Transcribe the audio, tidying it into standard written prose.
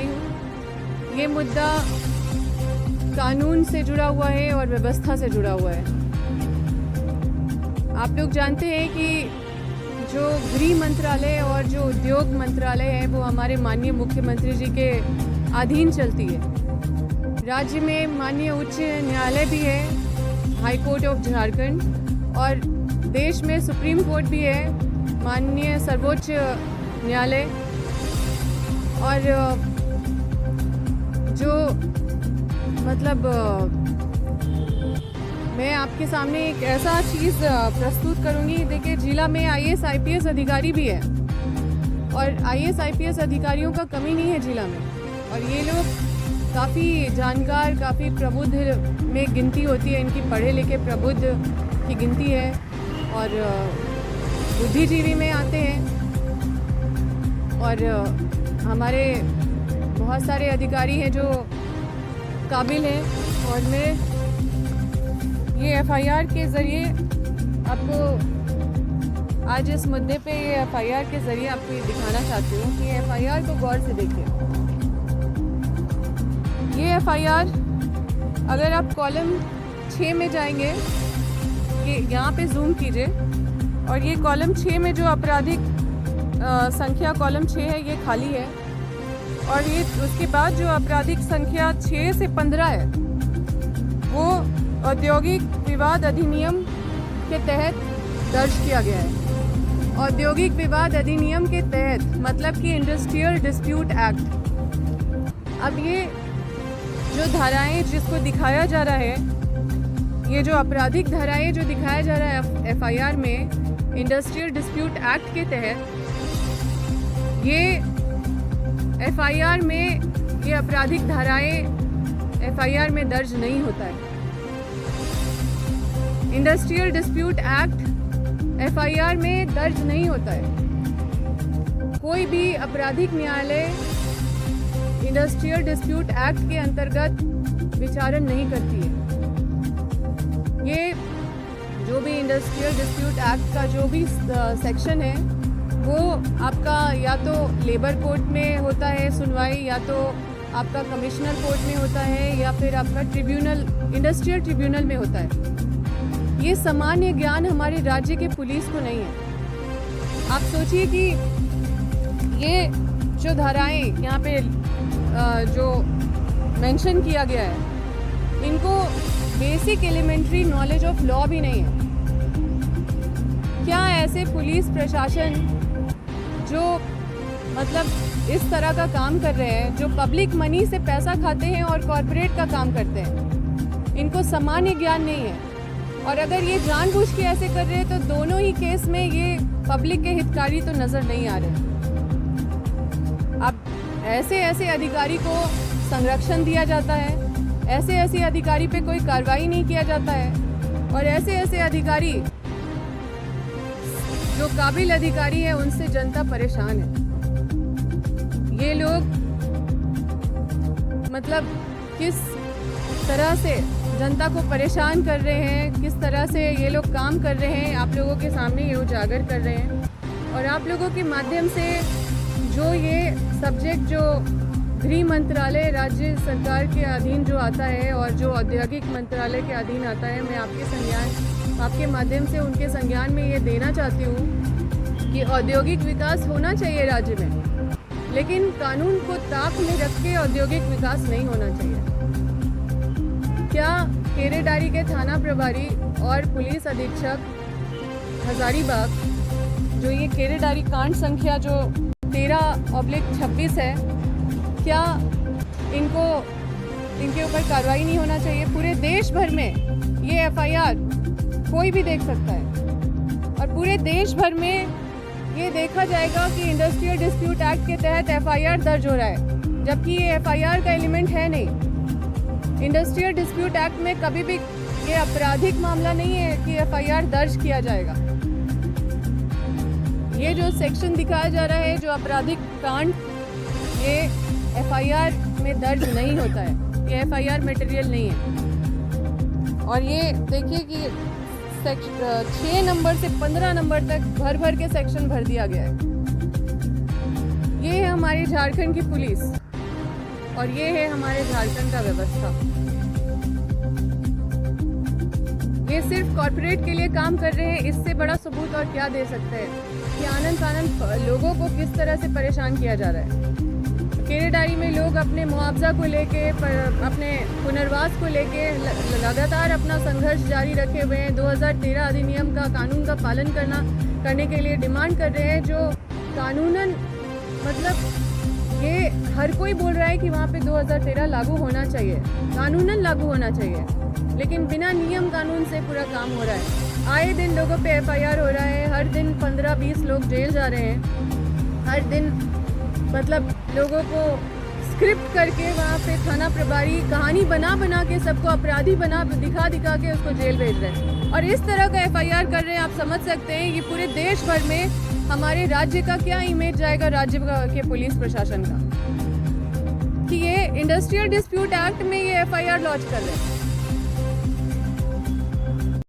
आई हूँ। ये मुद्दा कानून से जुड़ा हुआ है और व्यवस्था से जुड़ा हुआ है। आप लोग जानते हैं कि जो गृह मंत्रालय और जो उद्योग मंत्रालय है वो हमारे माननीय मुख्यमंत्री जी के अधीन चलती है। राज्य में माननीय उच्च न्यायालय भी है, हाई कोर्ट ऑफ झारखंड, और देश में सुप्रीम कोर्ट भी है, माननीय सर्वोच्च न्यायालय। और जो मतलब मैं आपके सामने एक ऐसा चीज़ प्रस्तुत करूंगी। देखिए, जिला में IAS IPS अधिकारी भी है और IAS IPS अधिकारियों का कमी नहीं है जिला में, और ये लोग काफ़ी जानकार, काफ़ी प्रबुद्ध में गिनती होती है इनकी, पढ़े लिखे प्रबुद्ध की गिनती है और बुद्धिजीवी में आते हैं। और हमारे बहुत सारे अधिकारी हैं जो काबिल हैं, और मैं ये FIR के ज़रिए आपको आज इस मुद्दे पे ये FIR के ज़रिए आपको ये दिखाना चाहती हूँ कि FIR को गौर से देखिए। ये FIR अगर आप कॉलम 6 में जाएंगे, ये यहाँ पे जूम कीजिए, और ये कॉलम 6 में जो आपराधिक संख्या कॉलम 6 है ये खाली है, और ये उसके बाद जो आपराधिक संख्या 6 से 15 है वो औद्योगिक विवाद अधिनियम के तहत दर्ज किया गया है। औद्योगिक विवाद अधिनियम के तहत मतलब कि इंडस्ट्रियल डिस्प्यूट एक्ट। अब ये जो धाराएं जिसको दिखाया जा रहा है, ये जो आपराधिक धाराएं जो दिखाया जा रहा है FIR में इंडस्ट्रियल डिस्प्यूट एक्ट के तहत, ये FIR में ये आपराधिक धाराएं FIR में दर्ज नहीं होता है। इंडस्ट्रियल डिस्प्यूट एक्ट FIR में दर्ज नहीं होता है। कोई भी आपराधिक न्यायालय इंडस्ट्रियल डिस्प्यूट एक्ट के अंतर्गत विचारण नहीं करती है। ये जो भी इंडस्ट्रियल डिस्प्यूट एक्ट का जो भी सेक्शन है वो आपका या तो लेबर कोर्ट में होता है सुनवाई, या तो आपका कमिश्नर कोर्ट में होता है, या फिर आपका ट्रिब्यूनल, इंडस्ट्रियल ट्रिब्यूनल में होता है। ये सामान्य ज्ञान हमारे राज्य के पुलिस को नहीं है। आप सोचिए कि ये जो धाराएं यहाँ पे जो मेंशन किया गया है, इनको basic elementary knowledge of law भी नहीं है। क्या ऐसे पुलिस प्रशासन जो मतलब इस तरह का काम कर रहे हैं, जो पब्लिक मनी से पैसा खाते हैं और कॉरपोरेट का काम करते हैं, इनको सामान्य ज्ञान नहीं है? और अगर ये जानबूझ के ऐसे कर रहे हैं तो दोनों ही केस में ये पब्लिक के हितकारी तो नज़र नहीं आ रहे। अब ऐसे अधिकारी को संरक्षण दिया जाता है, ऐसे अधिकारी पे कोई कार्रवाई नहीं किया जाता है, और ऐसे अधिकारी जो काबिल अधिकारी हैं उनसे जनता परेशान है। ये लोग मतलब किस तरह से जनता को परेशान कर रहे हैं, किस तरह से ये लोग काम कर रहे हैं, आप लोगों के सामने ये उजागर कर रहे हैं। और आप लोगों के माध्यम से जो ये सब्जेक्ट जो गृह मंत्रालय राज्य सरकार के अधीन जो आता है और जो औद्योगिक मंत्रालय के अधीन आता है, मैं आपके माध्यम से उनके संज्ञान में ये देना चाहती हूँ कि औद्योगिक विकास होना चाहिए राज्य में, लेकिन कानून को ताक में रख के औद्योगिक विकास नहीं होना चाहिए। क्या केरेडारी के थाना प्रभारी और पुलिस अधीक्षक हजारीबाग, जो ये केरेडारी कांड संख्या जो 13/26 है, क्या इनके ऊपर कार्रवाई नहीं होना चाहिए? पूरे देश भर में ये FIR कोई भी देख सकता है, और पूरे देश भर में ये देखा जाएगा कि इंडस्ट्रियल डिस्प्यूट एक्ट के तहत FIR दर्ज हो रहा है, जबकि ये FIR का एलिमेंट है नहीं। इंडस्ट्रियल डिस्प्यूट एक्ट में कभी भी ये आपराधिक मामला नहीं है कि FIR दर्ज किया जाएगा। ये जो सेक्शन दिखाया जा रहा है, जो आपराधिक कांड, ये FIR में दर्ज नहीं होता है, ये FIR मटेरियल नहीं है। और ये देखिए कि 6 नंबर से 15 नंबर तक भर के सेक्शन भर दिया गया है। ये है हमारी झारखंड की पुलिस। और ये है हमारे झारखंड का व्यवस्था। ये सिर्फ कॉर्पोरेट के लिए काम कर रहे हैं, इससे बड़ा सबूत और क्या दे सकते हैं कि आनंद फानंद लोगों को किस तरह से परेशान किया जा रहा है। केरेडारी में लोग अपने मुआवजा को लेके, अपने पुनर्वास को लेके लगातार अपना संघर्ष जारी रखे हुए हैं। 2013 अधिनियम का, कानून का पालन करने के लिए डिमांड कर रहे हैं, जो कानूनन मतलब ये हर कोई बोल रहा है कि वहाँ पे 2013 लागू होना चाहिए, कानूनन लागू होना चाहिए, लेकिन बिना नियम कानून से पूरा काम हो रहा है। आए दिन लोगों पे FIR हो रहा है, हर दिन 15-20 लोग जेल जा रहे हैं, हर दिन मतलब लोगों को स्क्रिप्ट करके वहाँ पे थाना प्रभारी कहानी बना के सबको अपराधी दिखा के उसको जेल भेज रहे हैं। और इस तरह का FIR कर रहे हैं। आप समझ सकते हैं ये पूरे देश भर में हमारे राज्य का क्या इमेज जाएगा, राज्य के पुलिस प्रशासन का, कि ये इंडस्ट्रियल डिस्प्यूट एक्ट में ये FIR लॉन्च कर रहे हैं।